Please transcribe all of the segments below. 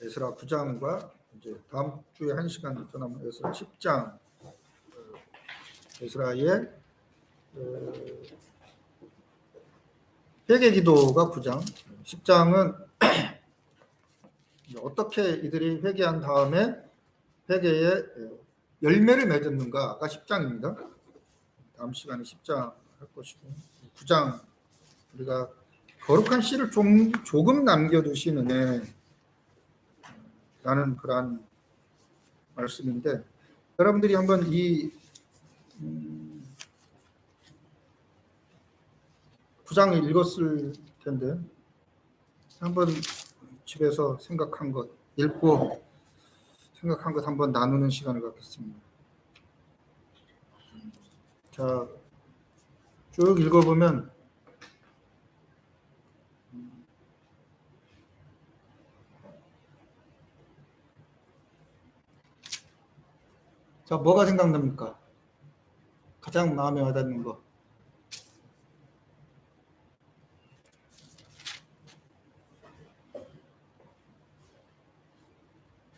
에스라 9장과 이제 다음 주에 1시간 더 남은 에스라 10장, 에스라의 회개 기도가 9장, 10장은 어떻게 이들이 회개한 다음에 회개의 열매를 맺었는가가 10장입니다. 다음 시간에 10장 할 것이고, 9장 우리가 거룩한 씨를 조금 남겨두신 은혜라는 그러한 말씀인데, 여러분들이 한번 이 9장을 읽었을 텐데 한번 집에서 생각한 것 읽고 생각한 것 한번 나누는 시간을 갖겠습니다. 자, 쭉 읽어보면 자, 뭐가 생각납니까? 가장 마음에 와닿는 거.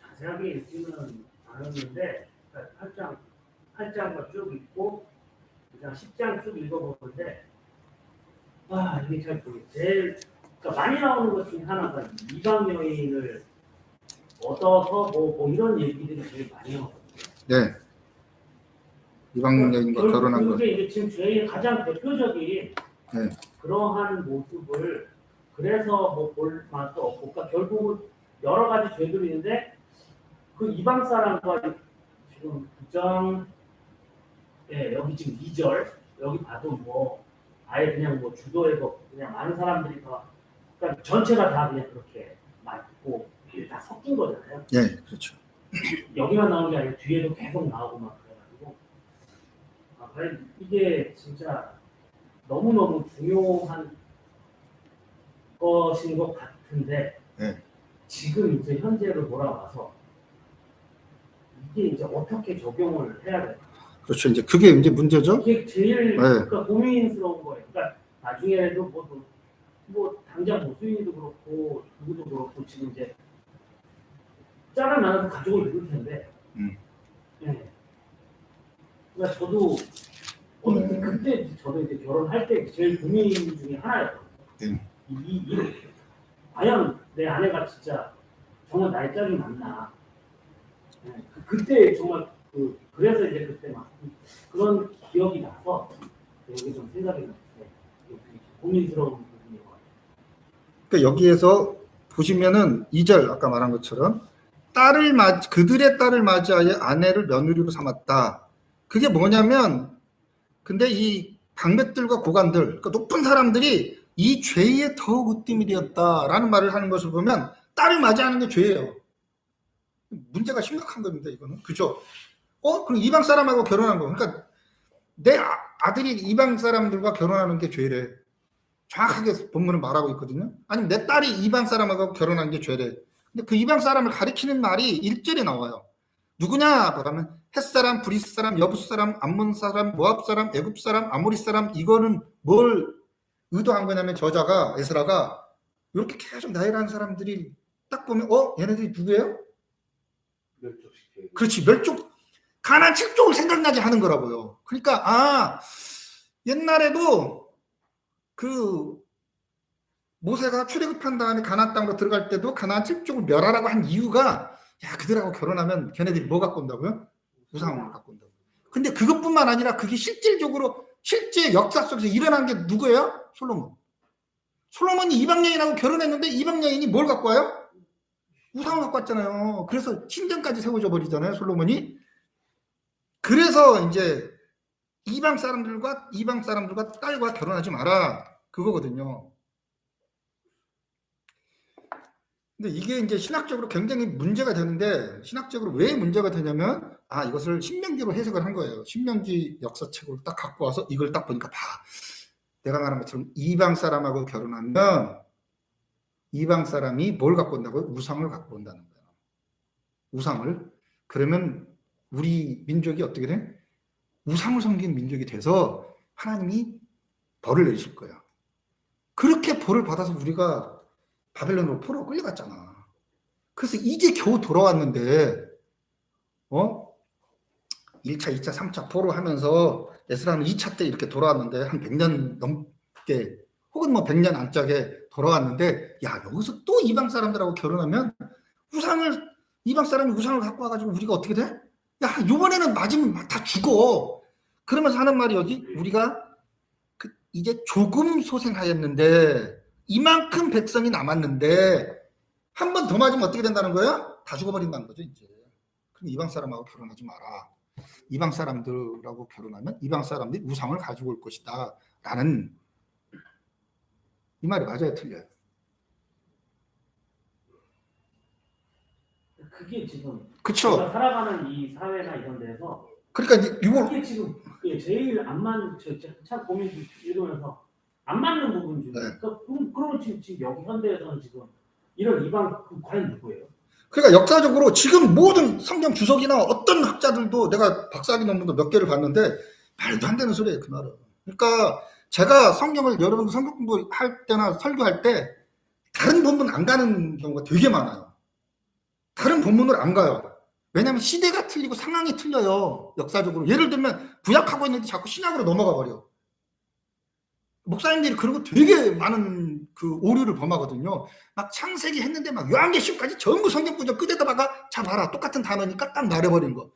자세하게 읽지는 않았는데 8장만 쭉 읽고 그냥 10장 쭉 읽어보는데 이게 잘 모르겠어요. 제일 그러니까 많이 나오는 것 중에 하나가 이방 여인을 얻어서 뭐 이런 얘기들이 제일 많이 나오거든요. 네. 이방 여인과 결혼한 것. 그게 이제 지금 제일 가장 대표적인 그러한 모습을 그래서 뭐 볼 맛도 없고, 그러니까 결국은 여러 가지 죄들이 있는데 그 이방 사람과 지금 9장 여기 지금 2절 여기 봐도 뭐 아예 그냥 뭐 주도해서 그냥 많은 사람들이 다 그러니까 전체가 다 그냥 그렇게 맞고 이게 다 섞인 거잖아요. 네, 그렇죠. 여기만 나오는 게 아니라 뒤에도 계속 나오고 막 그래가지고 이게 진짜 너무너무 중요한 것인 것 같은데 지금 이제 현재로 돌아와서 이게 이제 어떻게 적용을 해야 될까? 그렇죠. 이제 그게 이제 문제죠. 이게 제일 그러니까 고민스러운 거예요. 그러니까 나중에도 뭐 당장 수인이도 그렇고 누구도 그렇고 지금 이제 짝을 만나서 가족을 이룰 텐데. 그러니까 저도 그때 저도 이제 결혼할 때 제일 고민 중에 하나였거든요. 과연 내 아내가 진짜 정말 나의 짝이 맞나? 그때 정말 그래서 이제 그때 막 그런 기억이 나서 여기 좀 생각이 났는데 고민스러운 부분인 것 같아요. 그러니까 여기에서 보시면은 2절 아까 말한 것처럼 그들의 딸을 맞이하여 아내를 며느리로 삼았다. 그게 뭐냐면 근데 이 방백들과 고관들, 그러니까 높은 사람들이 이 죄에 더욱 으뜸이 되었다라는 말을 하는 것을 보면 딸을 맞이하는 게 죄예요. 문제가 심각한 겁니다, 이거는. 그죠? 그럼 이방 사람하고 결혼한 거. 그러니까 내 아들이 이방 사람들과 결혼하는 게 죄래. 정확하게 본문은 말하고 있거든요. 아니면 내 딸이 이방 사람하고 결혼한 게 죄래. 근데 그 이방 사람을 가리키는 말이 1절에 나와요. 누구냐? 그러면 헷사람, 브리스 사람, 여부스 사람, 암몬 사람, 모압 사람, 애굽 사람, 아모리 사람. 이거는 뭘 의도한 거냐면 저자가 에스라가 이렇게 계속 나열한 사람들이 딱 보면 얘네들이 누구예요? 멸족시켜요. 그렇지, 가나안 7족을 생각나게 하는 거라고요. 그러니까 옛날에도 그 모세가 출애굽한 다음에 가나안 땅으로 들어갈 때도 가나안 7족을 멸하라고 한 이유가 그들하고 결혼하면 걔네들이 뭐 갖고 온다고요? 우상을 갖고 온다고. 근데 그것뿐만 아니라 그게 실제 역사 속에서 일어난 게 누구예요? 솔로몬이 이방 여인하고 결혼했는데 이방 여인이 뭘 갖고 와요? 우상을 갖고 왔잖아요. 그래서 신전까지 세워져 버리잖아요, 솔로몬이. 그래서 이제 이방 사람들과 딸과 결혼하지 마라, 그거거든요. 근데 이게 이제 신학적으로 굉장히 문제가 되는데, 신학적으로 왜 문제가 되냐면 이것을 신명기로 해석을 한 거예요. 신명기 역사책을 딱 갖고 와서 이걸 딱 보니까 내가 말한 것처럼 이방 사람하고 결혼하면 이방 사람이 뭘 갖고 온다고요? 우상을 갖고 온다는 거예요. 우상을. 그러면 우리 민족이 어떻게 돼? 우상을 섬기는 민족이 돼서 하나님이 벌을 내리실 거야. 그렇게 벌을 받아서 우리가 바벨론으로 포로 끌려갔잖아. 그래서 이제 겨우 돌아왔는데 1차, 2차, 3차 포로하면서 에스라는 2차 때 이렇게 돌아왔는데 한 100년 넘게 혹은 뭐 100년 안짝에 돌아왔는데 야 여기서 또 이방 사람들하고 결혼하면 이방 사람이 우상을 갖고 와가지고 우리가 어떻게 돼? 야 이번에는 맞으면 다 죽어. 그러면서 하는 말이 여기 우리가 이제 조금 소생하였는데 이만큼 백성이 남았는데 한 번 더 맞으면 어떻게 된다는 거야? 다 죽어버린다는 거죠 이제. 그럼 이방 사람하고 결혼하지 마라. 이방 사람들하고 결혼하면 이방 사람들이 우상을 가지고 올 것이다 라는 이 말이 맞아요 틀려요? 그게 지금 그쵸? 우리가 살아가는 이 사회나 이런 데서 그러니까 이제 그게 지금 제일 안 맞는 참 고민 읽으면서 안 맞는 부분 중에 네. 그러면 지금 여기 현대에서는 지금 이런 이방 과연 누구예요? 그러니까 역사적으로 지금 모든 성경 주석이나 어떤 학자들도 내가 박사학위 논문도 몇 개를 봤는데 말도 안 되는 소리예요 그 말은. 그러니까 제가 성경을 여러분들 성경 공부할 때나 설교할 때 다른 본문 안 가는 경우가 되게 많아요. 다른 본문을 안 가요. 왜냐하면 시대가 틀리고 상황이 틀려요. 역사적으로. 예를 들면 구약하고 있는데 자꾸 신약으로 넘어가 버려. 목사님들이 그런 거 되게 많은 그 오류를 범하거든요. 막 창세기 했는데 막 요한계시록까지 전부 성경 구절 끝에다가 자 봐라 똑같은 단어니까 딱 말해버린 거.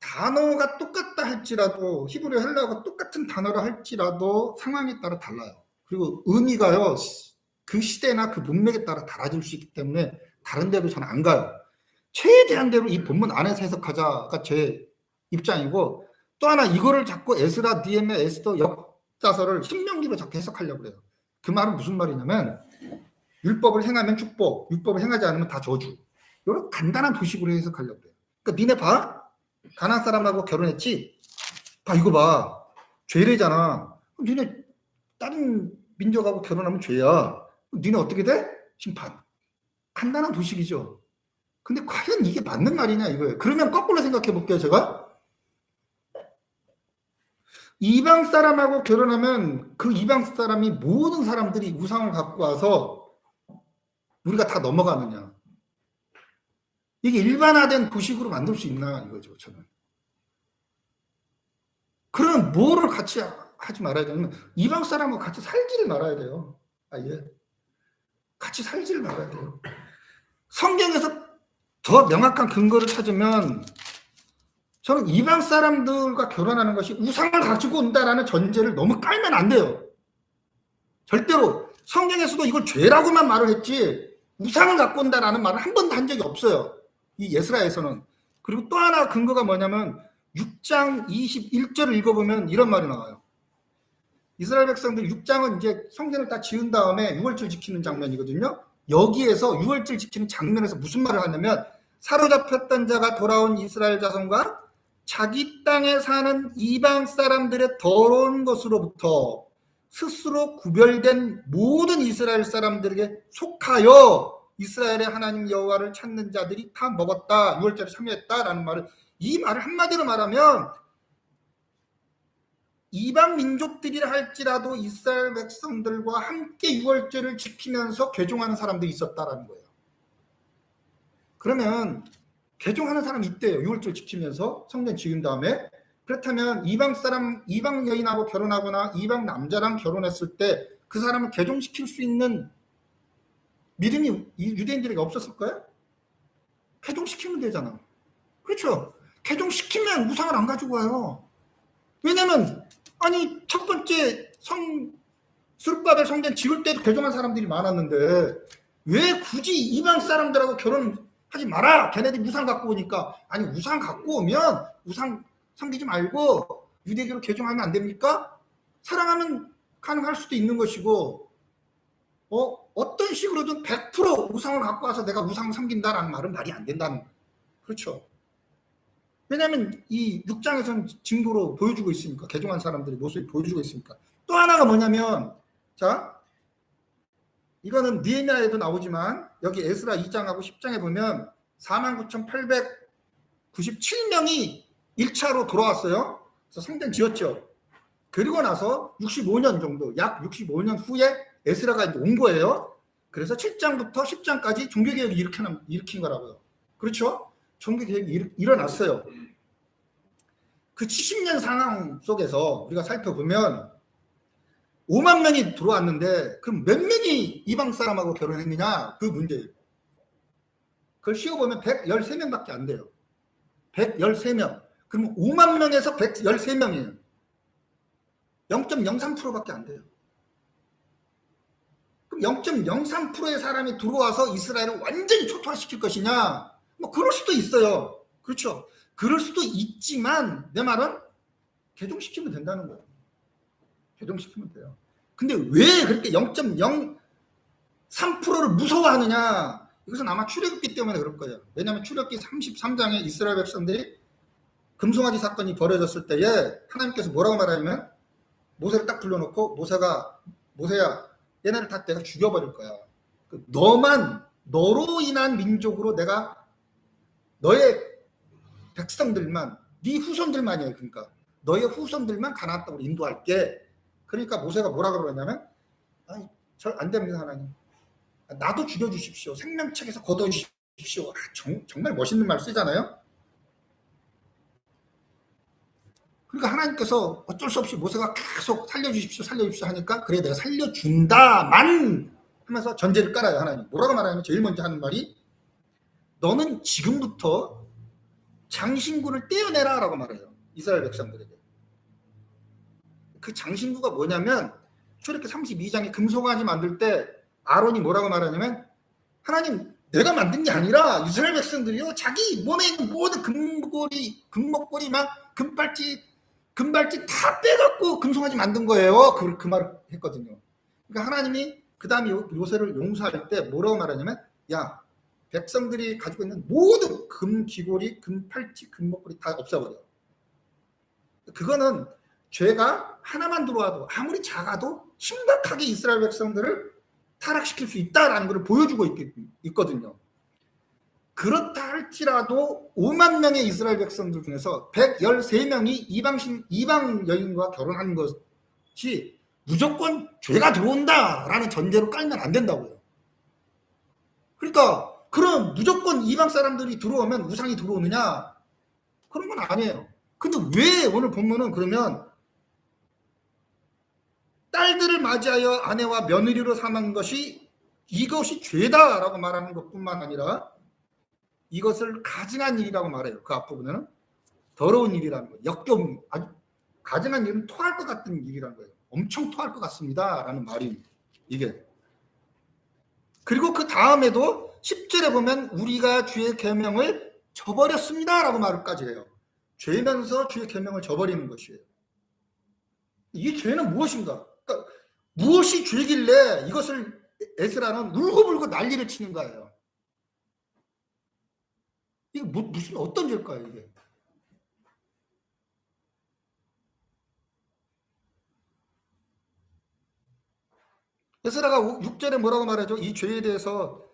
단어가 똑같다 할지라도 히브리 헬라어가 똑같은 단어라 할지라도 상황에 따라 달라요. 그리고 의미가요 그 시대나 그 문맥에 따라 달라질 수 있기 때문에 다른 데로 저는 안 가요. 최대한 대로 이 본문 안에서 해석하자가 제 입장이고 또 하나 이거를 자꾸 에스라, 니에미야, 에스더 역사서를 신명기로 자꾸 해석하려고 그래요. 그 말은 무슨 말이냐면 율법을 행하면 축복, 율법을 행하지 않으면 다 저주. 이런 간단한 도식으로 해석하려고 그래요. 그러니까 니네 봐. 가나안 사람하고 결혼했지? 봐 이거 봐. 죄래잖아. 니네 다른 민족하고 결혼하면 죄야. 니네 어떻게 돼? 심판. 간단한 도식이죠. 근데 과연 이게 맞는 말이냐 이거예요. 그러면 거꾸로 생각해 볼게요 제가. 이방 사람하고 결혼하면 그 이방 사람이 모든 사람들이 우상을 갖고 와서 우리가 다 넘어가느냐. 이게 일반화된 도식으로 만들 수 있나 이거죠 저는. 그러면 뭐를 같이 하지 말아야 되냐면 이방 사람하고 같이 살지를 말아야 돼요. 아예. 같이 살지를 말아야 돼요. 성경에서 더 명확한 근거를 찾으면 저는 이방 사람들과 결혼하는 것이 우상을 가지고 온다라는 전제를 너무 깔면 안 돼요. 절대로 성경에서도 이걸 죄라고만 말을 했지 우상을 갖고 온다라는 말을 한 번도 한 적이 없어요. 이 예스라에서는. 그리고 또 하나 근거가 뭐냐면 6장 21절을 읽어보면 이런 말이 나와요. 이스라엘 백성들 6장은 이제 성전을 다 지은 다음에 유월절 지키는 장면이거든요. 여기에서 유월절 지키는 장면에서 무슨 말을 하냐면 사로잡혔던 자가 돌아온 이스라엘 자손과 자기 땅에 사는 이방 사람들의 더러운 것으로부터 스스로 구별된 모든 이스라엘 사람들에게 속하여 이스라엘의 하나님 여호와를 찾는 자들이 다 먹었다. 유월절에 참여했다라는 말을 이 말을 한마디로 말하면 이방 민족들이라 할지라도 이스라엘 백성들과 함께 유월절을 지키면서 개종하는 사람들이 있었다라는 거예요. 그러면 개종하는 사람이 있대요. 유월절 지키면서 성전 지은 다음에. 그렇다면 이방 사람, 이방 여인하고 결혼하거나 이방 남자랑 결혼했을 때 그 사람을 개종시킬 수 있는 믿음이 유대인들에게 없었을까요? 개종시키면 되잖아. 그렇죠? 개종시키면 우상을 안 가지고 와요. 왜냐면 아니 첫 번째 스룹바벨 성전 지을 때도 개종한 사람들이 많았는데 왜 굳이 이방 사람들하고 결혼하지 마라. 걔네들이 우상 갖고 오니까. 아니 우상 갖고 오면 우상 섬기지 말고 유대교로 개종하면 안 됩니까? 사랑하면 가능할 수도 있는 것이고 어떤 식으로든 100% 우상을 갖고 와서 내가 우상을 섬긴다라는 말은 말이 안 된다는 거예요. 그렇죠? 왜냐하면 이 6장에서는 증거로 보여주고 있으니까 개종한 사람들의 모습이 보여주고 있으니까. 또 하나가 뭐냐면 자 이거는 느헤미야에도 나오지만 여기 에스라 2장하고 10장에 보면 49,897명이 1차로 돌아왔어요. 그래서 성전 지었죠. 그리고 나서 65년 정도 약 65년 후에 에스라가 이제 온 거예요. 그래서 7장부터 10장까지 종교개혁을 일으킨 거라고요. 그렇죠? 종교개혁이 일어났어요. 그 70년 상황 속에서 우리가 살펴보면 5만 명이 들어왔는데 그럼 몇 명이 이방 사람하고 결혼했느냐? 그 문제예요. 그걸 씌워보면 113명밖에 안 돼요. 113명. 그러면 5만 명에서 113명이에요. 0.03%밖에 안 돼요. 그럼 0.03%의 사람이 들어와서 이스라엘을 완전히 초토화시킬 것이냐? 뭐 그럴 수도 있어요. 그렇죠. 그럴 수도 있지만 내 말은 개종시키면 된다는 거예요. 개종시키면 돼요. 근데 왜 그렇게 0.03%를 무서워하느냐? 이것은 아마 출애굽기 때문에 그럴 거예요. 왜냐하면 출애굽기 33장에 이스라엘 백성들이 금송아지 사건이 벌어졌을 때에 하나님께서 뭐라고 말하냐면 모세를 딱 불러놓고 모세야 얘네를 다 내가 죽여버릴 거야. 너로 인한 민족으로 내가 너의 백성들만 네 후손들만이에요. 그러니까 너의 후손들만 가나안 땅으로 인도할게. 그러니까 모세가 뭐라고 그러냐면 안 됩니다 하나님. 나도 죽여주십시오. 생명책에서 걷어주십시오. 정말 멋있는 말 쓰잖아요. 그러니까 하나님께서 어쩔 수 없이 모세가 계속 살려주십시오 하니까 그래 내가 살려준다만 하면서 전제를 깔아요. 하나님 뭐라고 말하냐면 제일 먼저 하는 말이 너는 지금부터 장신구를 떼어내라 라고 말해요. 이스라엘 백성들에게. 그 장신구가 뭐냐면 출애굽기 32장에 금송아지 만들 때 아론이 뭐라고 말하냐면 하나님 내가 만든 게 아니라 이스라엘 백성들이요 자기 몸에 있는 모든 금목걸이 막 금발찌 다 빼갖고 금송아지 만든 거예요. 그 말을 했거든요. 그러니까 하나님이 그 다음에 요새를 용서할 때 뭐라고 말하냐면 야 백성들이 가지고 있는 모든 금귀고리 금팔찌 금목걸이 다 없애버려. 그거는 죄가 하나만 들어와도 아무리 작아도 심각하게 이스라엘 백성들을 타락시킬 수 있다라는 것을 보여주고 있거든요. 그렇다 할지라도 5만 명의 이스라엘 백성들 중에서 113명이 이방 여인과 결혼한 것이 무조건 죄가 들어온다라는 전제로 깔면 안 된다고요. 그러니까 그럼 무조건 이방 사람들이 들어오면 우상이 들어오느냐? 그런 건 아니에요. 근데 왜 오늘 본문은 그러면 딸들을 맞이하여 아내와 며느리로 삼은 것이 이것이 죄다라고 말하는 것뿐만 아니라 이것을 가증한 일이라고 말해요. 그 앞부분에는 더러운 일이라는 거예요. 역겨운 아주 가증한 일은 토할 것 같은 일이라는 거예요. 엄청 토할 것 같습니다 라는 말이 이게. 그리고 그 다음에도 10절에 보면 우리가 주의 계명을 저버렸습니다 라고 말을까지 해요. 죄면서 주의 계명을 저버리는 것이에요. 이 죄는 무엇인가? 그러니까 무엇이 죄길래 이것을 에스라는 울고불고 난리를 치는 거예요. 이게 무슨 어떤 죄일까요 이게? 에스라가 6절에 뭐라고 말하죠? 이 죄에 대해서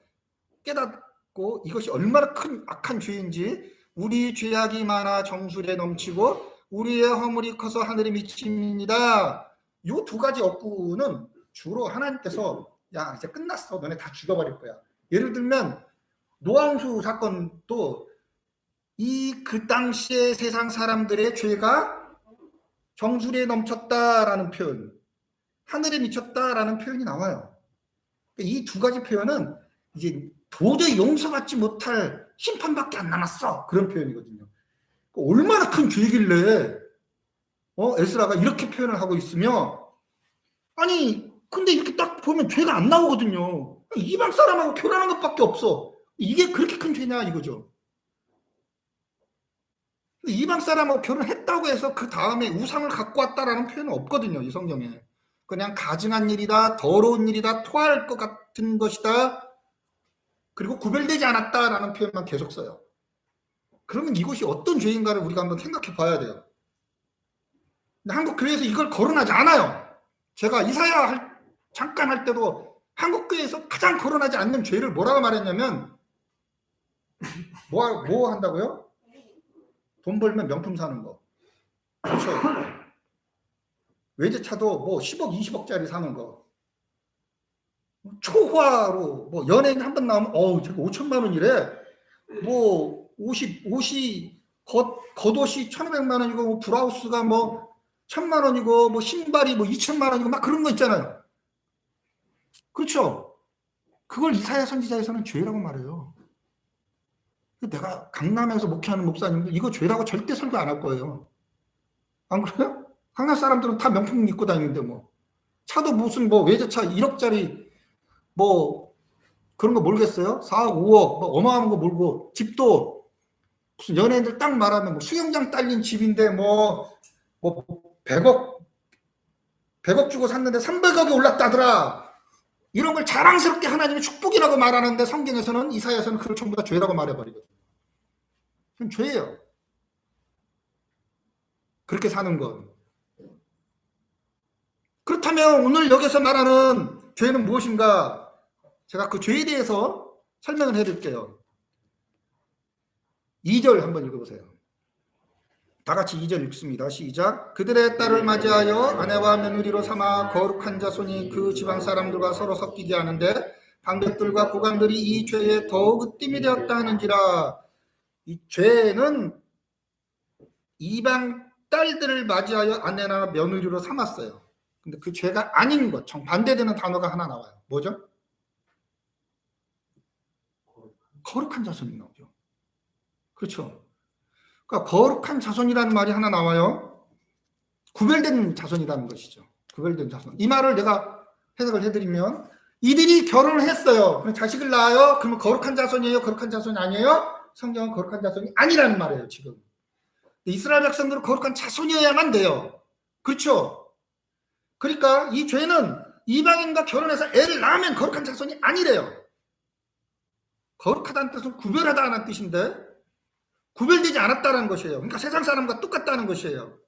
깨닫고 이것이 얼마나 큰 악한 죄인지 우리 죄악이 많아 정수리에 넘치고 우리의 허물이 커서 하늘에 미칩니다. 이 두 가지 억구는 주로 하나님께서 야 이제 끝났어 너네 다 죽여버릴 거야. 예를 들면 노아홍수 사건도 그 당시에 세상 사람들의 죄가 정수리에 넘쳤다라는 표현, 하늘에 미쳤다라는 표현이 나와요. 이 두 가지 표현은 이제 도저히 용서받지 못할 심판밖에 안 남았어 그런 표현이거든요. 얼마나 큰 죄길래 에스라가 이렇게 표현을 하고 있으며 아니 근데 이렇게 딱 보면 죄가 안 나오거든요. 이방 사람하고 결혼한 것밖에 없어. 이게 그렇게 큰 죄냐 이거죠. 이방 사람하고 결혼했다고 해서 그 다음에 우상을 갖고 왔다라는 표현은 없거든요. 이 성경에. 그냥 가증한 일이다, 더러운 일이다, 토할 것 같은 것이다, 그리고 구별되지 않았다라는 표현만 계속 써요. 그러면 이것이 어떤 죄인가를 우리가 한번 생각해 봐야 돼요. 근데 한국 교회에서 이걸 거론하지 않아요. 제가 이사야 잠깐 할 때도 한국 교회에서 가장 거론하지 않는 죄를 뭐라고 말했냐면 뭐 한다고요? 돈 벌면 명품 사는 거. 그렇죠. 외제차도 뭐 10억, 20억짜리 사는 거. 초화로 뭐 연예인 한 번 나오면 제가 5천만 원이래. 뭐 옷이 겉옷이 1,500만 원이고 뭐 브라우스가 뭐 1,000만 원이고 뭐 신발이 뭐 2천만 원이고 막 그런 거 있잖아요. 그렇죠? 그걸 이사야 선지자에서는 죄라고 말해요. 내가 강남에서 목회하는 목사님들 이거 죄라고 절대 설교 안 할 거예요. 안 그래요? 강남 사람들은 다 명품 입고 다니는데 뭐 차도 무슨 뭐 외제차 1억짜리 뭐 그런 거 모르겠어요? 4억, 5억 뭐 어마어마한 거 몰고 집도 무슨 연예인들 딱 말하면 뭐 수영장 딸린 집인데 뭐 100억 주고 샀는데 300억이 올랐다더라. 이런 걸 자랑스럽게 하나님의 축복이라고 말하는데 성경에서는 이사야서는 그걸 전부 다 죄라고 말해버리거든요. 그건 죄예요. 그렇게 사는 건. 그렇다면 오늘 여기서 말하는 죄는 무엇인가? 제가 그 죄에 대해서 설명을 해드릴게요. 2절 한번 읽어보세요. 다 같이 2절 읽습니다. 시작. 그들의 딸을 맞이하여 아내와 며느리로 삼아 거룩한 자손이 그 지방 사람들과 서로 섞이게 하는데 방백들과 고관들이 이 죄에 더욱 으뜸이 되었다 하는지라. 이 죄는 이방 딸들을 맞이하여 아내나 며느리로 삼았어요. 근데 그 죄가 아닌 것, 정반대되는 단어가 하나 나와요. 뭐죠? 거룩한 자손이 나오죠. 그렇죠. 그러니까 거룩한 자손이라는 말이 하나 나와요. 구별된 자손이라는 것이죠. 구별된 자손. 이 말을 내가 해석을 해드리면 이들이 결혼을 했어요. 그럼 자식을 낳아요. 그러면 거룩한 자손이에요? 거룩한 자손이 아니에요? 성경은 거룩한 자손이 아니라는 말이에요. 지금. 이스라엘 백성들은 거룩한 자손이어야만 돼요. 그렇죠? 그러니까 이 죄는 이방인과 결혼해서 애를 낳으면 거룩한 자손이 아니래요. 거룩하다는 뜻은 구별하다는 뜻인데 구별되지 않았다는 것이에요. 그러니까 세상 사람과 똑같다는 것이에요.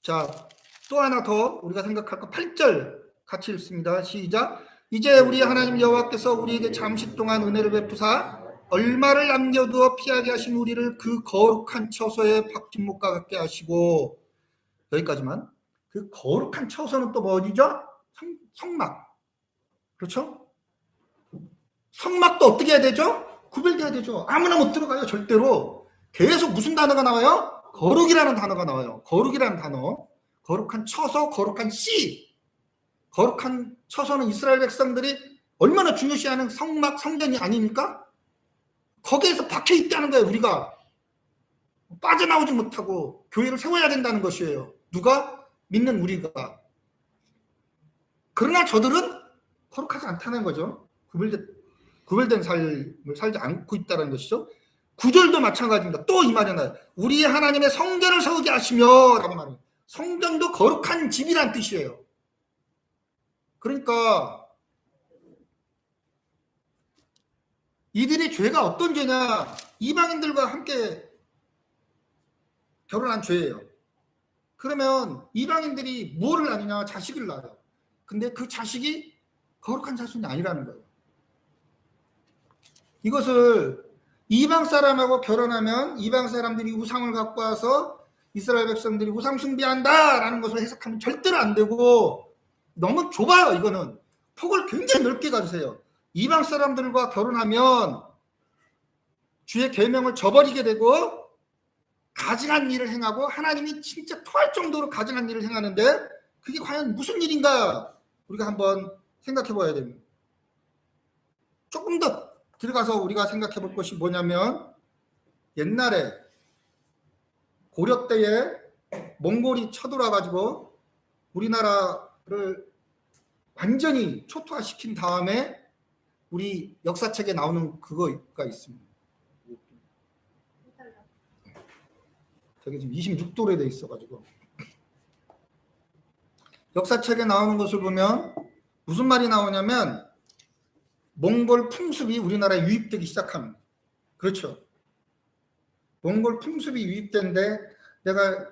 자, 또 하나 더 우리가 생각할 거 8절 같이 읽습니다. 시작. 이제 우리 하나님 여호와께서 우리에게 잠시 동안 은혜를 베푸사 얼마를 남겨두어 피하게 하신 우리를 그 거룩한 처소에 박힌 못과 같게 하시고. 여기까지만. 그 거룩한 처소는 또 뭐죠? 성막. 그렇죠? 성막도 어떻게 해야 되죠? 구별돼야 되죠. 아무나 못 들어가요. 절대로. 계속 무슨 단어가 나와요? 거룩이라는 단어가 나와요. 거룩이라는 단어. 거룩한 처소, 거룩한 씨. 거룩한 처소는 이스라엘 백성들이 얼마나 중요시하는 성막, 성전이 아닙니까? 거기에서 박혀 있다는 거예요. 우리가 빠져나오지 못하고 교회를 세워야 된다는 것이에요. 누가? 믿는 우리가. 그러나 저들은 거룩하지 않다는 거죠. 구별된 삶을 살지 않고 있다는 것이죠. 9절도 마찬가지입니다. 또 이 말이 나요. 우리 하나님의 성전을 세우게 하시며 라고 말해요. 성전도 거룩한 집이란 뜻이에요. 그러니까 이들의 죄가 어떤 죄냐? 이방인들과 함께 결혼한 죄예요. 그러면 이방인들이 뭐를 낳느냐? 자식을 낳아요. 근데 그 자식이 거룩한 자손이 아니라는 거예요. 이것을 이방 사람하고 결혼하면 이방 사람들이 우상을 갖고 와서 이스라엘 백성들이 우상 숭배한다라는 것을 해석하면 절대로 안 되고 너무 좁아요. 이거는 폭을 굉장히 넓게 가주세요. 이방 사람들과 결혼하면 주의 계명을 저버리게 되고 가증한 일을 행하고 하나님이 진짜 토할 정도로 가증한 일을 행하는데 그게 과연 무슨 일인가 우리가 한번 생각해 봐야 됩니다. 조금 더 들어가서 우리가 생각해 볼 것이 뭐냐면 옛날에 고려 때에 몽골이 쳐들어와 가지고 우리나라를 완전히 초토화시킨 다음에 우리 역사책에 나오는 그거가 있습니다. 저게 지금 26도로 돼 있어가지고 역사책에 나오는 것을 보면 무슨 말이 나오냐면 몽골 풍습이 우리나라에 유입되기 시작합니다. 그렇죠. 몽골 풍습이 유입된데 내가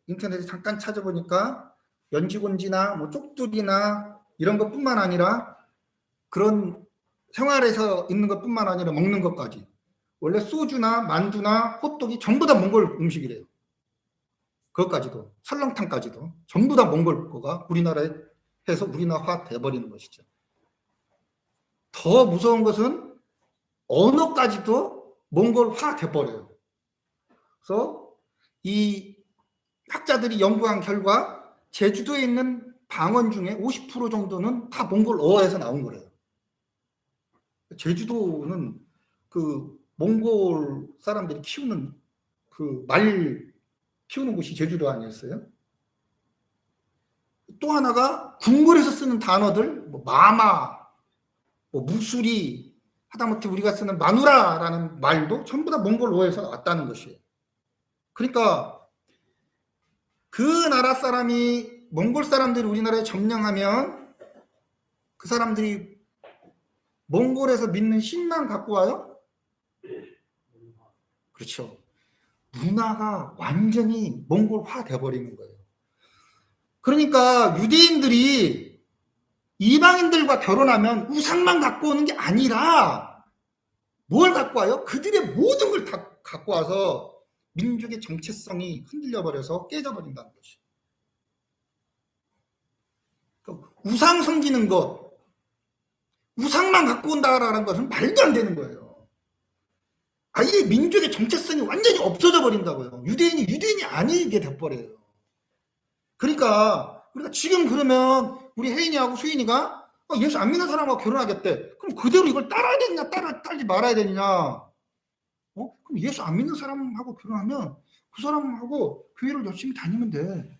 인터넷에 잠깐 찾아보니까 연지곤지나 뭐 쪽두리나 이런 것뿐만 아니라 그런 생활에서 있는 것뿐만 아니라 먹는 것까지 원래 소주나 만두나 호떡이 전부 다 몽골 음식이래요. 그것까지도 설렁탕까지도 전부 다 몽골 거가 우리나라에 해서 우리나라화 돼버리는 것이죠. 더 무서운 것은 언어까지도 몽골화 돼버려요. 그래서 이 학자들이 연구한 결과 제주도에 있는 방언 중에 50% 정도는 다 몽골어에서 나온 거래요. 제주도는 그 몽골 사람들이 키우는 그 말 키우는 곳이 제주도 아니었어요? 또 하나가 궁궐에서 쓰는 단어들, 뭐 마마, 뭐 무수리, 하다못해 우리가 쓰는 마누라라는 말도 전부 다 몽골어에서 왔다는 것이에요. 그러니까 그 나라 사람이 몽골 사람들이 우리나라에 점령하면 그 사람들이 몽골에서 믿는 신만 갖고 와요? 그렇죠. 문화가 완전히 몽골화 돼버리는 거예요. 그러니까 유대인들이 이방인들과 결혼하면 우상만 갖고 오는 게 아니라 뭘 갖고 와요? 그들의 모든 걸 다 갖고 와서 민족의 정체성이 흔들려 버려서 깨져버린다는 것이죠. 우상 섬기는 것, 우상만 갖고 온다라는 것은 말도 안 되는 거예요. 아예 민족의 정체성이 완전히 없어져 버린다고요. 유대인이 아니게 돼버려요. 그러니까 우리가 지금 그러면 우리 혜인이하고 수인이가 예수 안 믿는 사람하고 결혼하겠대. 그럼 그대로 이걸 따라야 되냐 따르지 말아야 되느냐. 그럼 예수 안 믿는 사람하고 결혼하면 그 사람하고 교회를 열심히 다니면 돼.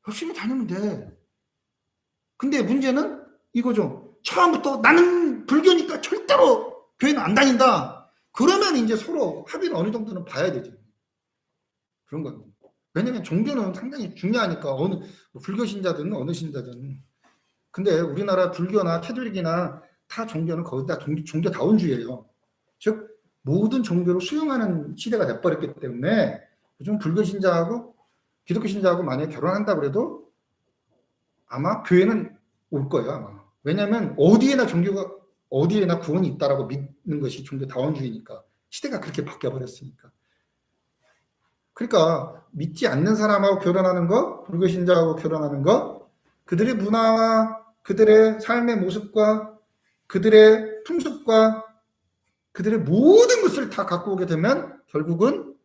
열심히 다니면 돼. 근데 문제는 이거죠. 처음부터 나는 불교니까 절대로 교회는 안 다닌다. 그러면 이제 서로 합의를 어느 정도는 봐야 되죠. 그런 거예요. 왜냐면 종교는 상당히 중요하니까 어느 불교 신자든 어느 신자든. 근데 우리나라 불교나 캐톨릭이나 타 종교는 거의 다 종교다운주의예요. 즉 모든 종교를 수용하는 시대가 돼버렸기 때문에 요즘 불교 신자하고 기독교 신자하고 만약에 결혼한다 그래도 아마 교회는 올 거예요. 아마. 왜냐하면 어디에나 구원이 있다라고 믿는 것이 종교다운주의니까. 시대가 그렇게 바뀌어버렸으니까. 그러니까 믿지 않는 사람하고 결혼하는 거, 불교 신자하고 결혼하는 거, 그들의 문화와 그들의 삶의 모습과 그들의 풍습과 그들의 모든 것을 다 갖고 오게 되면 결국은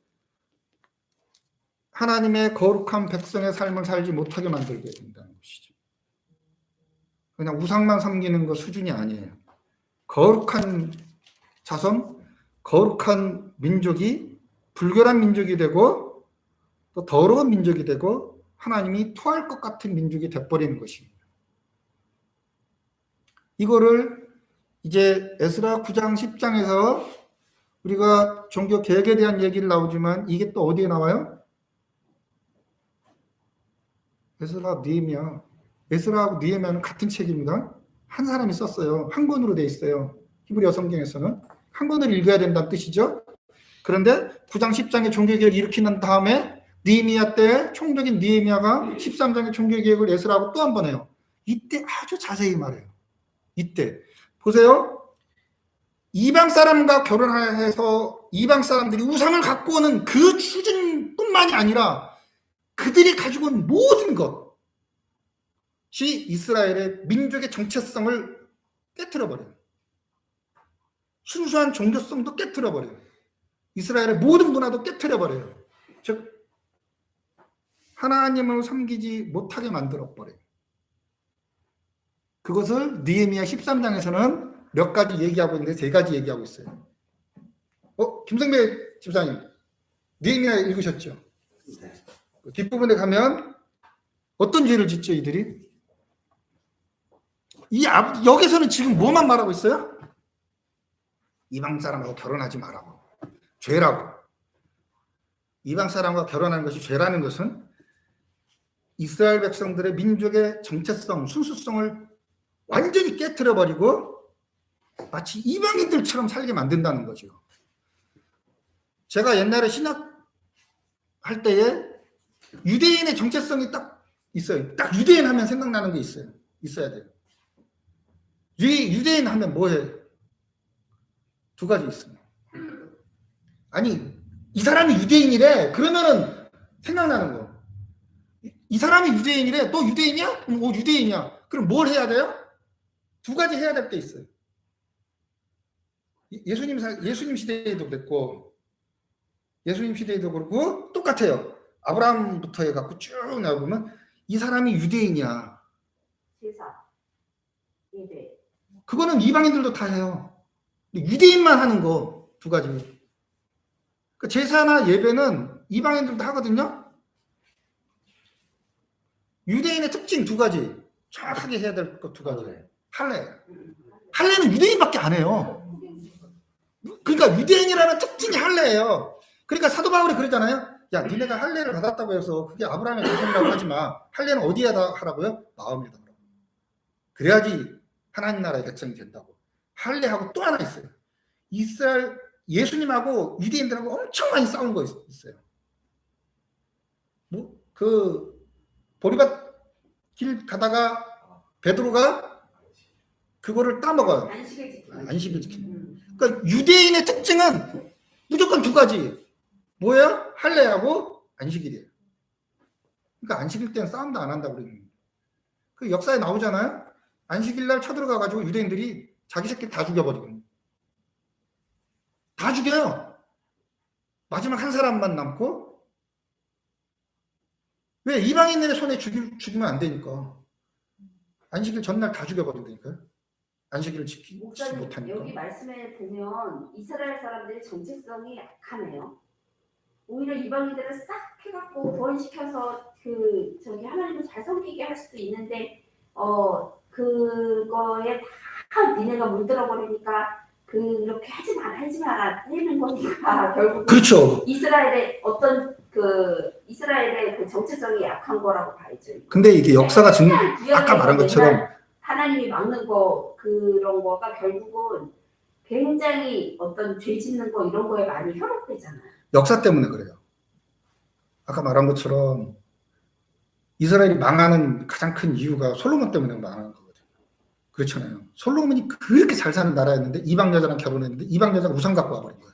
하나님의 거룩한 백성의 삶을 살지 못하게 만들게 된다는 것이죠. 그냥 우상만 섬기는 것 수준이 아니에요. 거룩한 자손, 거룩한 민족이 불결한 민족이 되고 또 더러운 민족이 되고 하나님이 토할 것 같은 민족이 돼버리는 것입니다. 이거를 이제 에스라 9장 10장에서 우리가 종교 개혁에 대한 얘기를 나오지만 이게 또 어디에 나와요? 에스라 느헤미야. 에스라하고 느헤미야는 같은 책입니다. 한 사람이 썼어요. 한 권으로 돼 있어요. 히브리어 성경에서는 한 권을 읽어야 된다는 뜻이죠. 그런데 9장 10장의 종교개혁을 일으키는 다음에 느헤미야 때 총독인 느헤미야가 13장의 종교개혁을 에스라하고 또 한 번 해요. 이때 아주 자세히 말해요. 이때 보세요. 이방 사람과 결혼해서 이방 사람들이 우상을 갖고 오는 그 수준뿐만이 아니라 그들이 가지고 온 모든 것이 이스라엘의 민족의 정체성을 깨트려버려요. 순수한 종교성도 깨트려버려요. 이스라엘의 모든 문화도 깨트려버려요. 즉 하나님을 섬기지 못하게 만들어버려요. 그것을 느헤미야 13장에서는 몇 가지 얘기하고 있는데 세 가지 얘기하고 있어요. 김성배 집사님, 느헤미야 읽으셨죠? 그 뒷부분에 가면 어떤 죄를 짓죠, 이들이? 여기서는 지금 뭐만 말하고 있어요? 이방 사람하고 결혼하지 말라고. 죄라고. 이방 사람과 결혼하는 것이 죄라는 것은 이스라엘 백성들의 민족의 정체성, 순수성을 완전히 깨트려버리고 마치 이방인들처럼 살게 만든다는 거죠. 제가 옛날에 신학 할 때에 유대인의 정체성이 딱 있어요. 딱 유대인 하면 생각나는 게 있어요. 있어야 돼요. 유대인 하면 뭐해? 두 가지 있습니다. 아니 이 사람이 유대인이래. 그러면은 생각나는 거. 이 사람이 유대인이래. 너 유대인이야? 유대인이야. 그럼 뭘 해야 돼요? 두 가지 해야 될 게 있어요. 예수님 시대에도 그랬고, 예수님 시대에도 그렇고 똑같아요. 아브라함부터 해갖고 쭉 나보면 이 사람이 유대인이야. 제사, 예배. 그거는 이방인들도 다 해요. 유대인만 하는 거 두 가지. 그러니까 제사나 예배는 이방인들도 하거든요. 유대인의 특징 두 가지. 정확하게 해야 될 것 두 가지. 할례. 할례는 유대인밖에 안 해요. 그러니까 유대인이라는 특징이 할례예요. 그러니까 사도 바울이 그러잖아요. 야, 니네가 할례를 받았다고 해서 그게 아브라함의 자손이라고 하지 마. 할례는 어디에다 하라고요? 마음에다 하라고. 그래야지 하나님 나라의 백성이 된다고. 할례하고 또 하나 있어요. 이스라엘 예수님하고 유대인들하고 엄청 많이 싸운 거 있어요. 뭐 그 보리밭 길 가다가 베드로가 그거를 따먹어요. 안식을 지키는. 그러니까 유대인의 특징은 무조건 두 가지. 뭐예요? 할례하고 안식일이에요. 그러니까 안식일 때는 싸움도 안 한다고 그러는 거예요. 그 역사에 나오잖아요. 안식일 날 쳐들어가가지고 유대인들이 자기 새끼 다 죽여버리거든요. 다 죽여요. 마지막 한 사람만 남고. 왜? 이방인들의 손에 죽이면 안 되니까. 안식일 전날 다 죽여버린다니까요. 안식일을 지키지 목사님, 못하니까. 여기 말씀에 보면 이스라엘 사람들의 정체성이 약하네요. 오히려 이방인들을 싹 해갖고 구원시켜서 하나님을 잘 섬기게 할 수도 있는데 그거에 다 니네가 물들어 버리니까 그렇게 하지 마라 하는 거니까 결국 그렇죠. 이스라엘의 이스라엘의 그 정체성이 약한 거라고 봐야죠. 근데 이게 역사가 아까 말한 것처럼 하나님이 막는 거 그런 거가 결국은 굉장히 어떤 죄 짓는 거 이런 거에 많이 현혹되잖아요. 역사 때문에 그래요. 아까 말한 것처럼 이스라엘이 망하는 가장 큰 이유가 솔로몬 때문에 망하는 거거든요. 그렇잖아요. 솔로몬이 그렇게 잘 사는 나라였는데 이방 여자랑 결혼했는데 이방 여자가 우상 갖고 와버린 거예요.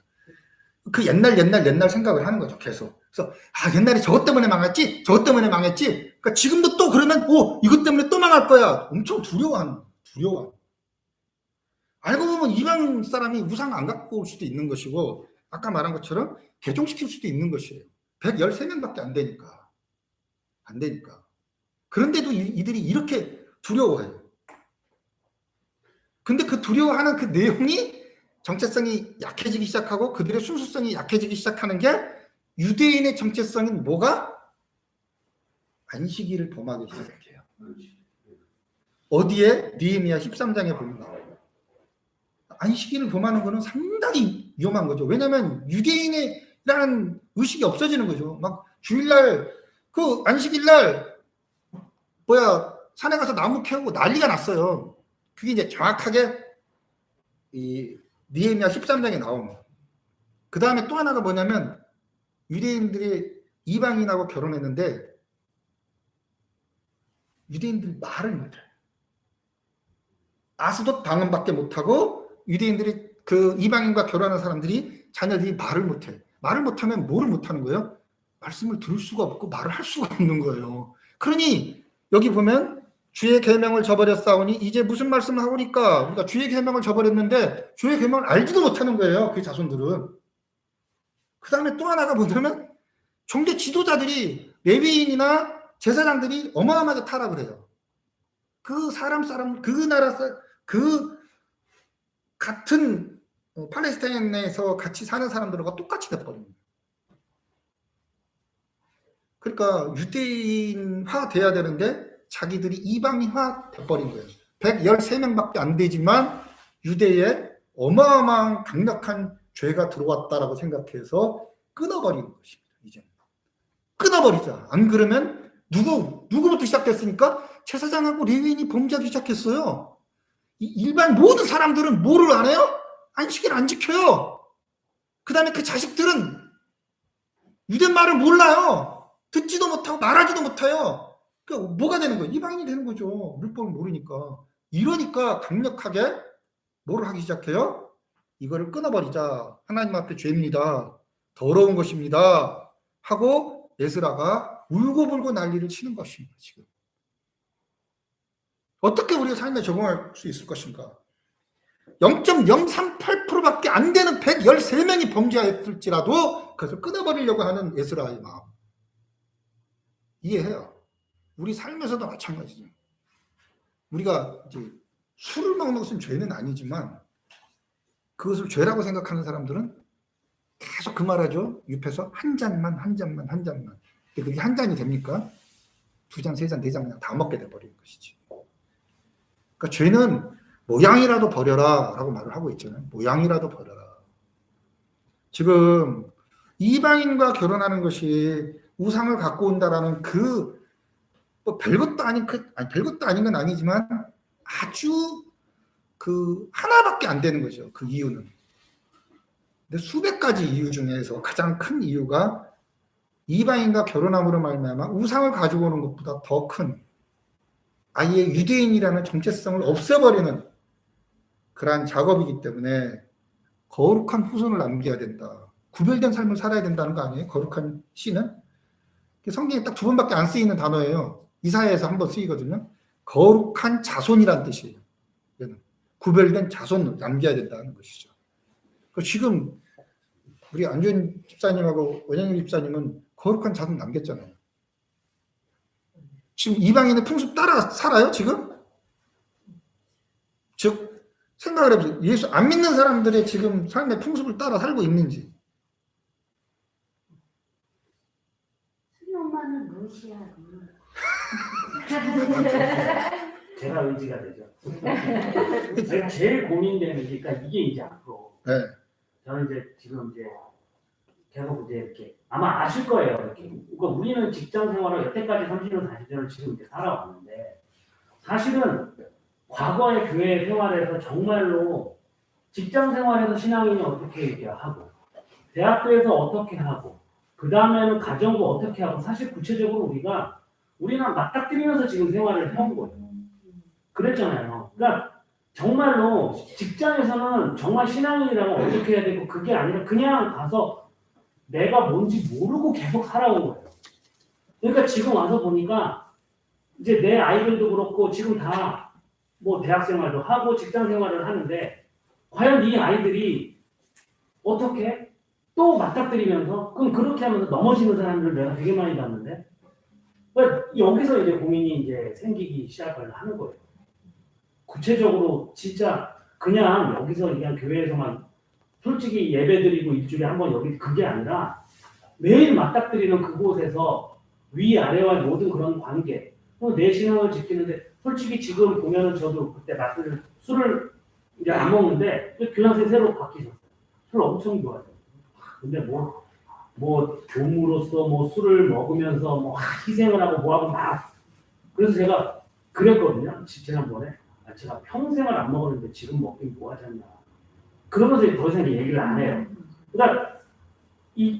그 옛날 생각을 하는 거죠. 계속. 그래서 옛날에 저것 때문에 망했지. 그러니까 지금도 또 그러면 이것 때문에 또 망할 거야. 엄청 두려워하는 거예요. 알고 보면 이방 사람이 우상 안 갖고 올 수도 있는 것이고 아까 말한 것처럼 개종시킬 수도 있는 것이에요. 113명밖에 안 되니까. 그런데도 이들이 이렇게 두려워해요. 근데 그 두려워하는 그 내용이 정체성이 약해지기 시작하고 그들의 순수성이 약해지기 시작하는 게 유대인의 정체성인 뭐가? 안식일을 범하기 시작해요. 어디에? 느헤미야 13장에 보면 나와요. 안식일을 범하는 거는 상당히 위험한 거죠. 왜냐하면 유대인이라는 의식이 없어지는 거죠. 막 주일날 그 안식일날 산에 가서 나무 캐고 난리가 났어요. 그게 이제 정확하게 이 느헤미야 13장에 나오는 거예요. 그 다음에 또 하나가 뭐냐면 유대인들이 이방인하고 결혼했는데 유대인들이 말을 못해요. 아스돗 방언밖에 못하고 유대인들이 그 이방인과 결혼한 사람들이 자녀들이 말을 못해. 말을 못하면 뭐를 못하는 거예요? 말씀을 들을 수가 없고 말을 할 수가 없는 거예요. 그러니 여기 보면 주의 계명을 저버렸사오니 이제 무슨 말씀을 하오니까 우리가 주의 계명을 저버렸는데 주의 계명을 알지도 못하는 거예요. 그 자손들은. 그 다음에 또 하나가 뭐냐면 종교 지도자들이 레위인이나 제사장들이 어마어마하게 타락을 해요. 그 그 나라 그 같은 팔레스타인에서 같이 사는 사람들과 똑같이 돼버립니다. 그러니까 유대인화 돼야 되는데 자기들이 이방인화 돼버린 거예요. 113명밖에 안 되지만 유대에 어마어마한 강력한 죄가 들어왔다라고 생각해서 끊어버리는 것입니다. 이제 끊어버리자. 안 그러면 누구부터 시작됐습니까? 제사장하고 레위인이 범죄하기 시작했어요. 일반 모든 사람들은 뭐를 안 해요? 안식일 안 지켜요. 그 다음에 그 자식들은 유대 말을 몰라요. 듣지도 못하고 말하지도 못해요. 그러니까 뭐가 되는 거예요? 이방인이 되는 거죠. 율법을 모르니까. 이러니까 강력하게 뭐를 하기 시작해요? 이거를 끊어버리자. 하나님 앞에 죄입니다. 더러운 것입니다. 하고 에스라가 울고불고 난리를 치는 것입니다. 지금 어떻게 우리가 삶에 적응할 수 있을 것인가? 0.038%밖에 안 되는 113명이 범죄하였을지라도 그것을 끊어버리려고 하는 에스라의 마음 이해해요. 우리 삶에서도 마찬가지죠. 우리가 이제 술을 먹는 것은 죄는 아니지만 그것을 죄라고 생각하는 사람들은 계속 그 말하죠. 옆에서 한 잔만. 근데 그게 한 잔이 됩니까? 2잔, 3잔, 4잔 그냥 다 먹게 돼버리는 것이지. 그러니까 죄는 모양이라도 버려라 라고 말을 하고 있잖아요. 모양이라도 버려라. 지금 이방인과 결혼하는 것이 우상을 갖고 온다라는 뭐 별것도 아닌 별것도 아닌 건 아니지만 아주 하나밖에 안 되는 거죠. 그 이유는. 근데 수백 가지 이유 중에서 가장 큰 이유가 이방인과 결혼함으로 말미암아 우상을 가지고 오는 것보다 더 큰 아예 유대인이라는 정체성을 없애버리는 그러한 작업이기 때문에 거룩한 후손을 남겨야 된다. 구별된 삶을 살아야 된다는 거 아니에요? 거룩한 씨는? 성경에 딱 2번밖에 안 쓰이는 단어예요. 이사야에서 한 번 쓰이거든요. 거룩한 자손이란 뜻이에요. 얘는. 구별된 자손을 남겨야 된다는 것이죠. 지금 우리 안주현 집사님하고 원영일 집사님은 거룩한 자손 남겼잖아요. 지금 이방인의 풍습 따라 살아요? 지금? 즉 생각을 해보세요. 예수 안 믿는 사람들의 지금 삶의 풍습을 따라 살고 있는지. 수리 엄마는 무시하고. 제가 의지가 되죠. 제가 제일 고민되는 게, 그러니까 이게 이제 앞으로. 네. 저는 이제 지금 이제 계속 이제 이렇게 아마 아실 거예요. 이렇게. 그러니까 우리는 직장 생활을 여태까지 30년, 40년을 지금 이제 살아왔는데 사실은 과거의 교회 생활에서 정말로 직장 생활에서 신앙인이 어떻게 얘기하고 대학교에서 어떻게 하고 그 다음에는 가정도 어떻게 하고 사실 구체적으로 우리는 맞닥뜨리면서 지금 생활을 해온 거예요. 그랬잖아요. 그러니까 정말로 직장에서는 정말 신앙인이라면 어떻게 해야 되고 그게 아니라 그냥 가서 내가 뭔지 모르고 계속 살아온 거예요. 그러니까 지금 와서 보니까 이제 내 아이들도 그렇고 지금 다 뭐 대학 생활도 하고 직장 생활을 하는데 과연 이 아이들이 어떻게 또 맞닥뜨리면서 그럼 그렇게 하면서 넘어지는 사람들을 내가 되게 많이 봤는데 여기서 이제 고민이 이제 생기기 시작을 하는 거예요. 구체적으로 진짜 그냥 여기서 그냥 교회에서만 솔직히 예배드리고 일주일에 한 번 여기 그게 아니라 매일 맞닥뜨리는 그곳에서 위아래와 모든 그런 관계 내 신앙을 지키는데 솔직히 지금 보면은 저도 그때 술을 이제 안 먹는데 교장선생님 새로 바뀌셨어요. 술 엄청 좋아해요. 근데 뭐 교무로서 뭐 술을 먹으면서 뭐 희생을 하고 뭐하고 막 그래서 제가 그랬거든요. 지난번에 제가 평생을 안 먹었는데 지금 먹긴 뭐 하잖냐. 그러면서 더 이상 얘기를 안 해요. 그러니까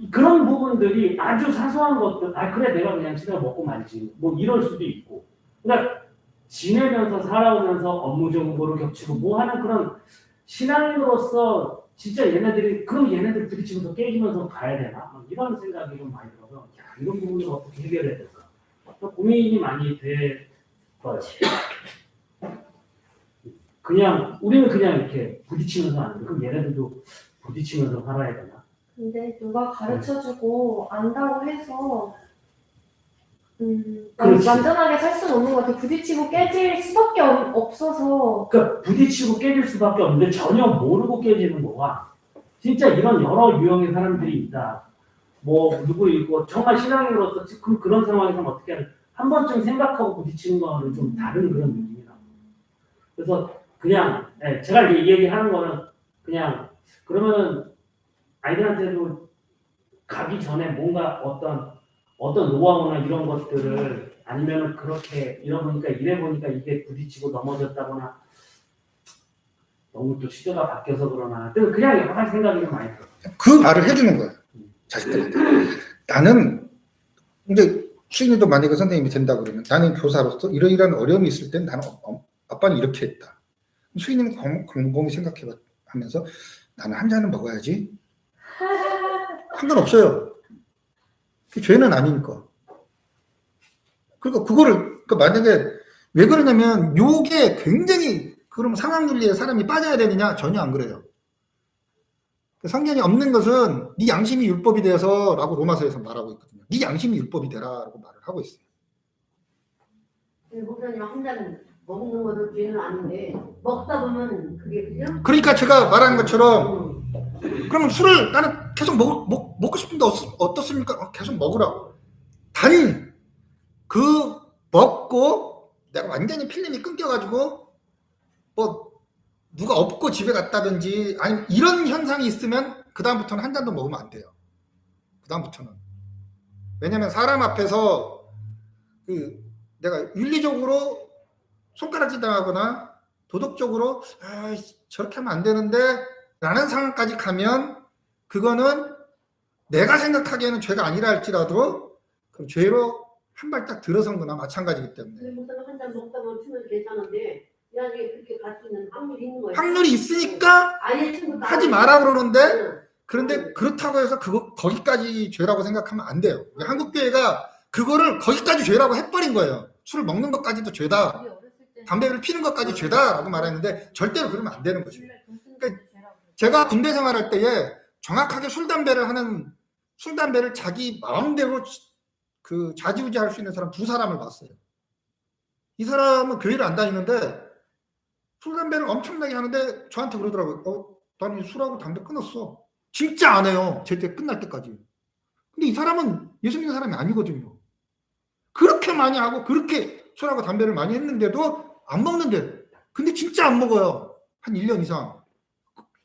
그런 부분들이 아주 사소한 것들, 그래 내가 그냥 집에 먹고 말지 뭐 이럴 수도 있고 그러니까 지내면서 살아오면서 업무 정보를 겹치고 뭐 하는 그런 신앙인으로서 진짜 얘네들 부딪히면서 깨지면서 가야 되나 이런 생각이 좀 많이 들어서 이런 부분을 어떻게 해결해야 될까 고민이 많이 될 거예요. 그냥 우리는 그냥 이렇게 부딪히면서 하는데 그럼 얘네들도 부딪히면서 살아야 되나? 근데 누가 가르쳐주고 안다고 해서 그렇지. 완전하게 살 수는 없는 것 같아. 부딪히고 깨질 수밖에 없어서. 그러니까 부딪히고 깨질 수밖에 없는데 전혀 모르고 깨지는 거가 진짜 이런 여러 유형의 사람들이 있다. 뭐 누구 있고 정말 신앙인으로서 그런 상황에서 어떻게 하는 한 번쯤 생각하고 부딪히는 거는 좀 다른 그런 느낌이 나요. 그래서 그냥 제가 이 얘기하는 거는 그냥 그러면은 아이들한테도 가기 전에 뭔가 어떤 노하우나 이런 것들을 아니면은 그렇게 이래 보니까 이게 부딪히고 넘어졌다거나 너무 또 시대가 바뀌어서 그러나 그냥 여러 가지 생각이 좀 많이 들어요. 그 말을 해주는 거예요. 자식들한테. 나는 근데 수인이도 만약에 선생님이 된다 그러면 나는 교사로서 이러이러한 어려움이 있을 땐 나는 아빠는 이렇게 했다. 수인이는 곰곰이 생각해하면서 나는 한 잔은 먹어야지. 상관없어요. 죄는 아니니까. 그러니까 그러니까 만약에 왜 그러냐면 요게 굉장히 그럼 상황윤리에 사람이 빠져야 되느냐? 전혀 안 그래요. 성경이 없는 것은 네 양심이 율법이 되어서라고 로마서에서 말하고 있거든요. 네 양심이 율법이 되라라고 말을 하고 있어요. 목사님 한 잔 먹는 것도 죄는 아닌데 먹다 보면 그게 그죠? 그러니까 제가 말한 것처럼 그러면 술을 나는 계속 먹고 싶은데 어떻습니까? 계속 먹으라고. 단 그 먹고 내가 완전히 필름이 끊겨가지고 뭐 누가 없고 집에 갔다든지 아니면 이런 현상이 있으면 그 다음부터는 한 잔도 먹으면 안 돼요. 그 다음부터는. 왜냐면 사람 앞에서 내가 윤리적으로 손가락질 당하거나 도덕적으로 저렇게 하면 안 되는데 라는 상황까지 가면 그거는 내가 생각하기에는 죄가 아니라 할지라도 그럼 죄로 한 발짝 들어선 거나 마찬가지이기 때문에. 목사님 한 잔 먹다 보면 치면 괜찮은데 만약에 그렇게 갈 수 있는 확률이 있는 거예요. 확률이 있으니까 아예 친구 하지 마라 그러는데 그런데 그렇다고 해서 거기까지 죄라고 생각하면 안 돼요. 한국교회가 그거를 거기까지 죄라고 해버린 거예요. 술을 먹는 것까지도 죄다. 담배를 피는 것까지 죄다라고 말했는데 절대로 그러면 안 되는 거죠. 그러니까 제가 군대 생활할 때에 정확하게 술 담배를 자기 마음대로 좌지우지할 수 있는 사람 2사람을 봤어요. 이 사람은 교회를 안 다니는데 술 담배를 엄청나게 하는데 저한테 그러더라고요. 나는 술하고 담배 끊었어. 진짜 안 해요. 제때 끝날 때까지. 근데 이 사람은 예수 믿는 사람이 아니거든요. 그렇게 많이 하고 그렇게 술하고 담배를 많이 했는데도 안 먹는데 근데 진짜 안 먹어요. 한 1년 이상.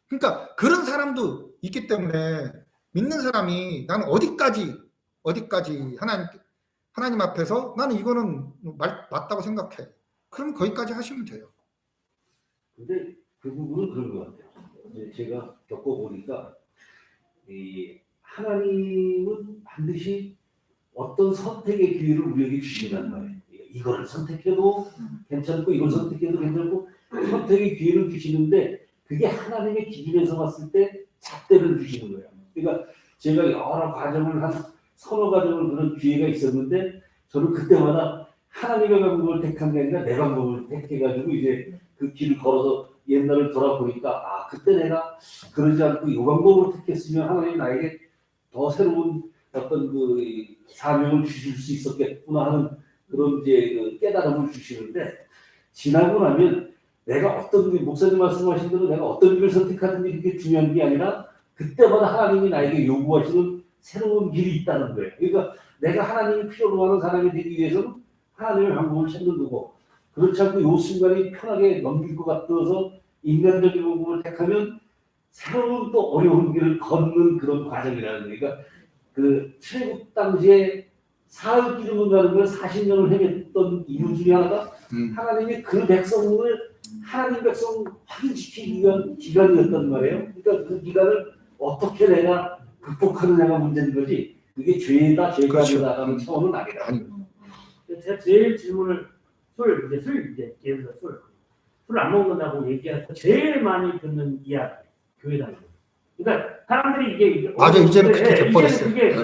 그러니까 그런 사람도 있기 때문에 믿는 사람이 나는 어디까지 하나님 앞에서 나는 이거는 맞다고 생각해. 그럼 거기까지 하시면 돼요. 근데 그 부분은 그런 것 같아요. 이제 제가 겪어보니까 하나님은 반드시 어떤 선택의 기회를 우리에게 주신단 말이에요. 이거를 선택해도 괜찮고 이걸 선택해도 괜찮고 선택의 기회를 주시는데 그게 하나님의 기준에서 봤을 때 잣대를 주시는 거예요. 그러니까 제가 여러 과정을 한 서너 과정을 그런 기회가 있었는데 저는 그때마다 하나님의 방법을 택한 게 아니라 내 방법을 택해가지고 이제 그 길을 걸어서 옛날을 돌아보니까 그때 내가 그러지 않고 이 방법을 택했으면 하나님 나에게 더 새로운 어떤 사명을 주실 수 있었겠구나 하는 그런 이제 깨달음을 주시는데 지나고 나면 내가 목사님 말씀하신 대로 내가 어떤 길을 선택하든지 그게 중요한 게 아니라 그때마다 하나님이 나에게 요구하시는 새로운 길이 있다는 거예요. 그러니까 내가 하나님이 필요로 하는 사람이 되기 위해서는 하나님의 방법을 찾는 거고 그렇지 않고 이 순간이 편하게 넘길 것 같아서 인간적인 방법을 택하면 새로운 또 어려운 길을 걷는 그런 과정이라는 거예요. 그러니까 그 출애굽 당시에 사흘 기름을 가는 걸 40년을 헤맸던 이유 중에 하나가 하나님이 그 백성을 하나님 백성 확인시키기 위한 기간이었단 말이에요. 그러니까 그 기간을 어떻게 내가 극복하느냐가 문제인 거지 그게 죄다 그렇죠. 라는 차원은 아니다. 제가 제일 질문을 예를 들어 술 안 먹는다고 얘기해서 제일 많이 듣는 이야기 교회 다니는. 그러니까 사람들이 이게 맞아 이제는 그렇게 돼버렸어요. 그게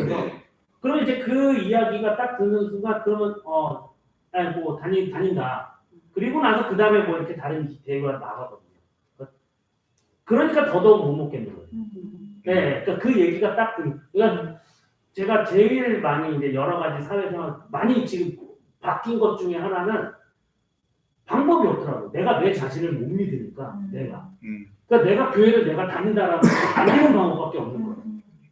그럼 이제 그 이야기가 딱 듣는 순간 그러면 뭐 다닌다. 그리고 나서 그 다음에 뭐 이렇게 다른 대화가 나가거든요. 그러니까 더더욱 못 먹겠는 거예요. 네, 그러니까 그 얘기가 딱 그러니까 제가 제일 많이 이제 여러 가지 사회생활 많이 지금 바뀐 것 중에 하나는 방법이 없더라고. 내가 내 자신을 못 믿으니까 내가. 그러니까 내가 교회를 내가 다닌다라고 다니는 방법밖에 없는 거예요.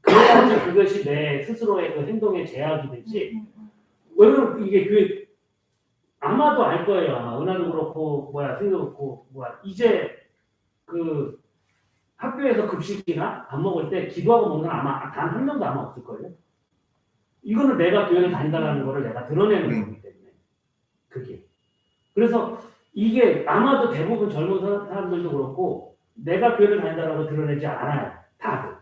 그래야지 그것이 내 스스로의 그 행동의 제약이 되지. 왜냐면 이게 교회 아마도 알 거예요. 은하도 그렇고 생도 그렇고 이제 그 학교에서 급식이나 밥 먹을 때 기도하고 먹는 아마 단 한 명도 아마 없을 거예요. 이거는 내가 교회를 다닌다는 거를 내가 드러내는 거기 때문에 그게. 그래서 이게 아마도 대부분 젊은 사람들도 그렇고 내가 교회를 다닌다라고 드러내지 않아요. 다들.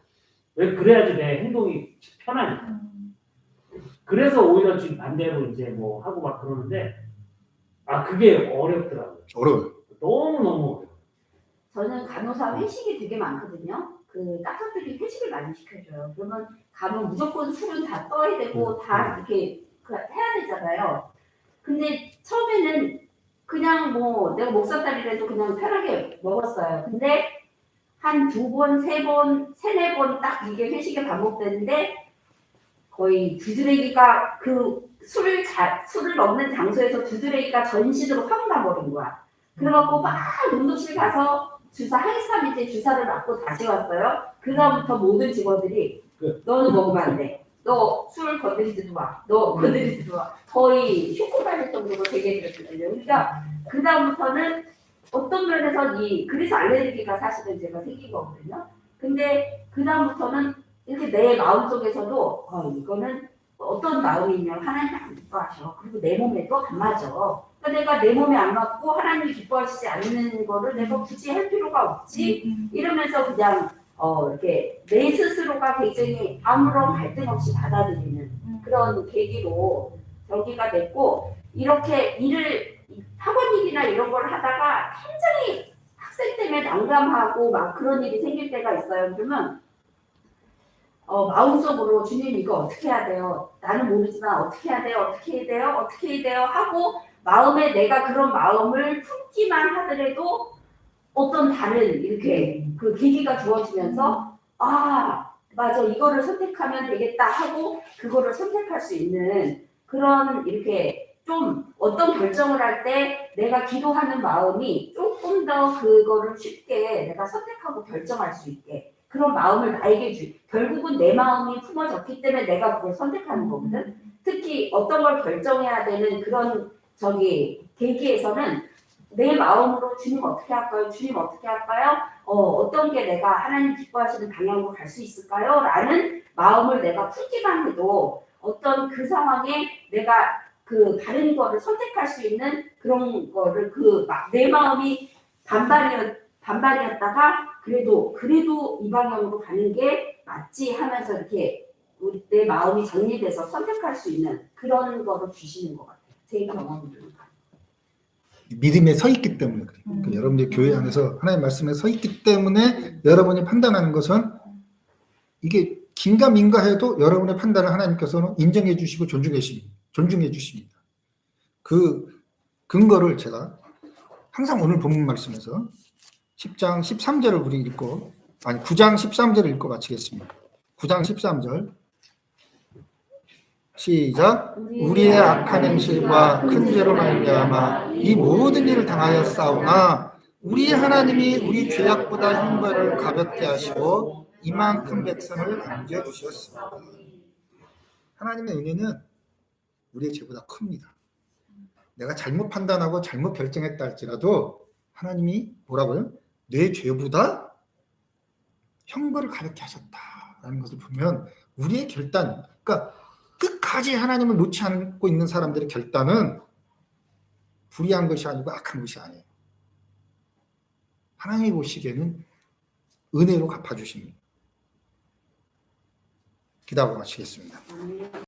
왜 그래야지 내 행동이 편하니까. 그래서 오히려 지금 반대로 이제 뭐 하고 막 그러는데 그게 어렵더라고요. 어려워요. 너무너무 어려워요. 저는 간호사 회식이 되게 많거든요. 그 딱딱들이 회식을 많이 시켜줘요. 그러면 가면 무조건 술은 다 떠야 되고 다 이렇게 해야 되잖아요. 근데 처음에는 그냥 뭐 내가 목사 딸이라도 그냥 편하게 먹었어요. 근데 한 2번, 3번, 3-4번 딱 이게 회식이 반복되는데 거의 두드레기가 그 술을 먹는 장소에서 두드레기가 전신으로 확 나버린 거야. 그래갖고 막 응급실 가서 주사 항사 밑에 주사를 맞고 다시 왔어요. 그다음부터 모든 직원들이 너는 먹으면 안 돼. 너 술 건드리지도 마. 너 건드리지도 마. 거의 쇼크 받을 정도로 되게 그랬거든요. 그러니까 그다음부터는 어떤 면에서 그래서 알레르기가 사실은 제가 생긴 거거든요. 근데 그다음부터는 이렇게 내 마음속에서도 이거는 어떤 마음이냐 하나님 안 기뻐하셔. 그리고 내 몸에도 안 맞아. 그러니까 내가 내 몸에 안 맞고 하나님이 기뻐하시지 않는 거를 내가 굳이 할 필요가 없지. 이러면서 그냥 이렇게 내 스스로가 굉장히 아무런 갈등 없이 받아들이는 그런 계기로 전기가 됐고 이렇게 학원 일이나 이런 걸 하다가 굉장히 학생 때문에 난감하고 막 그런 일이 생길 때가 있어요. 그러면 마음속으로 주님 이거 어떻게 해야 돼요? 나는 모르지만 어떻게 해야 돼요? 어떻게 해야 돼요? 어떻게 해야 돼요? 하고 마음에 내가 그런 마음을 품기만 하더라도 어떤 다른 이렇게 그 계기가 주어지면서 맞아 이거를 선택하면 되겠다 하고 그거를 선택할 수 있는 그런 이렇게 좀 어떤 결정을 할 때 내가 기도하는 마음이 조금 더 그거를 쉽게 내가 선택하고 결정할 수 있게 그런 마음을 나에게 결국은 내 마음이 품어졌기 때문에 내가 그걸 선택하는 거거든. 특히 어떤 걸 결정해야 되는 그런 계기에서는 내 마음으로 주님 어떻게 할까요? 주님 어떻게 할까요? 어떤 게 내가 하나님 기뻐하시는 방향으로 갈 수 있을까요? 라는 마음을 내가 풀기만 해도 어떤 그 상황에 내가 그 다른 거를 선택할 수 있는 그런 거를 내 마음이 반반이었다가 그래도 이 방향으로 가는 게 맞지 하면서 이렇게 내 마음이 정리돼서 선택할 수 있는 그런 거를 주시는 것 같아요. 제 경험으로. 믿음에 서 있기 때문에 그래요. 그러니까 여러분들 교회 안에서 하나님 말씀에 서 있기 때문에 여러분이 판단하는 것은 이게 긴가민가 해도 여러분의 판단을 하나님께서는 인정해 주시고 존중해 주십니다. 그 근거를 제가 항상 오늘 본문 말씀에서 10장 13절을 우리 9장 13절을 읽고 마치겠습니다. 9장 13절 시작. 우리의 악한 행실과 큰 죄로 말미암아 이 모든 일을 당하였사오나 우리 하나님이 우리 죄악보다 형벌을 가볍게 하시고 이만큼 백성을 남겨주셨습니다. 하나님의 은혜는 우리의 죄보다 큽니다. 내가 잘못 판단하고 잘못 결정했다 할지라도 하나님이 뭐라고요? 내 죄보다 형벌을 가볍게 하셨다라는 것을 보면 우리의 결단, 그러니까 끝까지 하나님을 놓지 않고 있는 사람들의 결단은 불의한 것이 아니고 악한 것이 아니에요. 하나님이 보시기에는 은혜로 갚아주십니다. 기도하고 마치겠습니다.